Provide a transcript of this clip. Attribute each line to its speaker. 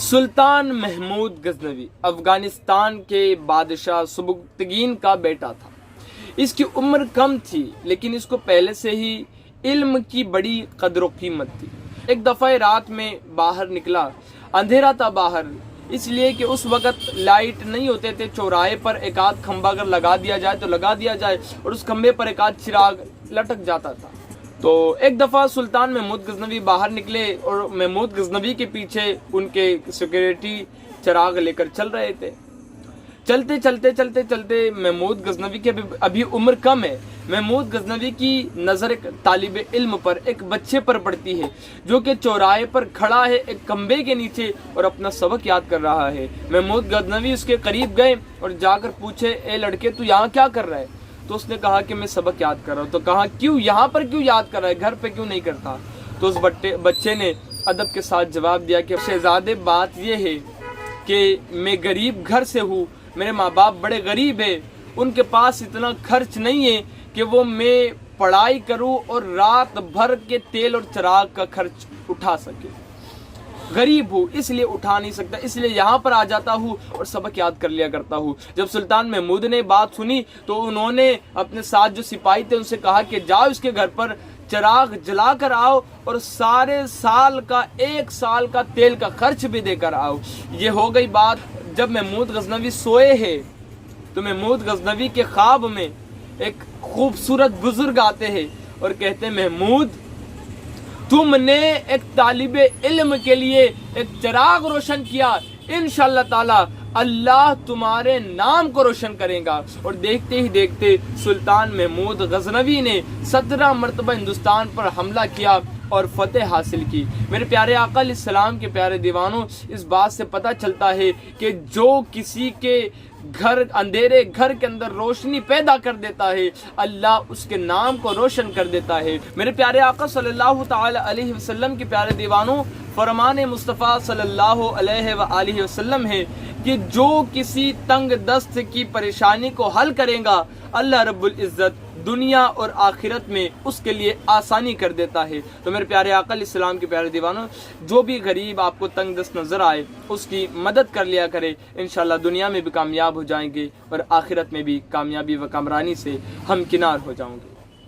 Speaker 1: सुल्तान महमूद गजनवी अफगानिस्तान के बादशाह सुबुक्तगीन का बेटा था। इसकी उम्र कम थी लेकिन इसको पहले से ही इल्म की बड़ी कदर कीमत थी। एक दफ़ा रात में बाहर निकला, अंधेरा था बाहर, इसलिए कि उस वक़्त लाइट नहीं होते थे। चौराहे पर एक आध खंबा अगर लगा दिया जाए तो लगा दिया जाए और उस खंबे पर एक आध चिराग लटक जाता था। तो एक दफ़ा सुल्तान महमूद गजनवी बाहर निकले और महमूद गजनवी के पीछे उनके सिक्योरिटी चिराग लेकर चल रहे थे। चलते चलते चलते चलते महमूद गजनवी की अभी उम्र कम है। महमूद गजनवी की नज़र एक तालिब इल्म पर, एक बच्चे पर पड़ती है जो कि चौराहे पर खड़ा है एक खंबे के नीचे और अपना सबक याद कर रहा है। महमूद गजनवी उसके करीब गए और जाकर पूछे, ए लड़के तू यहाँ क्या कर रहा है? तो उसने कहा कि मैं सबक याद कर रहा हूँ। तो कहा क्यों, यहाँ पर क्यों याद कर रहा है, घर पे क्यों नहीं करता? तो उस बच्चे ने अदब के साथ जवाब दिया कि शहजादे बात यह है कि मैं गरीब घर से हूँ, मेरे माँ बाप बड़े गरीब है, उनके पास इतना खर्च नहीं है कि वो मैं पढ़ाई करूँ और रात भर के तेल और चिराग का खर्च उठा सके। गरीब हूँ इसलिए उठा नहीं सकता, इसलिए यहाँ पर आ जाता हूँ और सबक याद कर लिया करता हूँ। जब सुल्तान महमूद ने बात सुनी तो उन्होंने अपने साथ जो सिपाही थे उनसे कहा कि जाओ इसके घर पर चिराग जला कर आओ और सारे साल का, एक साल का तेल का खर्च भी देकर आओ। ये हो गई बात। जब महमूद गजनवी सोए हैं तो महमूद गजनवी के ख्वाब में एक खूबसूरत बुजुर्ग आते हैं और कहते हैं, महमूद तुमने एक तालिब इल्म के लिए एक चिराग रोशन किया, इंशाअल्लाह ताला अल्लाह तुम्हारे नाम को रोशन करेगा। और देखते ही देखते सुल्तान महमूद गजनवी ने 17 मरतबा हिंदुस्तान पर हमला किया और फतेह हासिल की। मेरे प्यारे आका अलैहिस्सलाम के प्यारे दीवानों, इस बात से पता चलता है कि जो किसी के घर, अंधेरे घर के अंदर रोशनी पैदा कर देता है, अल्लाह उसके नाम को रोशन कर देता है। मेरे प्यारे आका सल्लल्लाहु ताला अलैहि वसल्लम के प्यारे दीवानों, फरमान मुस्तफ़ा सल्लल्लाहु अलैहि वसल्लम है कि जो किसी तंग दस्त की परेशानी को हल करेगा, अल्लाह रब्बुल इज़्ज़त दुनिया और आखिरत में उसके लिए आसानी कर देता है। तो मेरे प्यारे आका अलैहिस्सलाम के प्यारे दीवानों, जो भी गरीब आपको तंग दस्त नजर आए उसकी मदद कर लिया करे, इंशाल्लाह दुनिया में भी कामयाब हो जाएंगे और आखिरत में भी कामयाबी व कामरानी से हमकिनार हो जाओगे।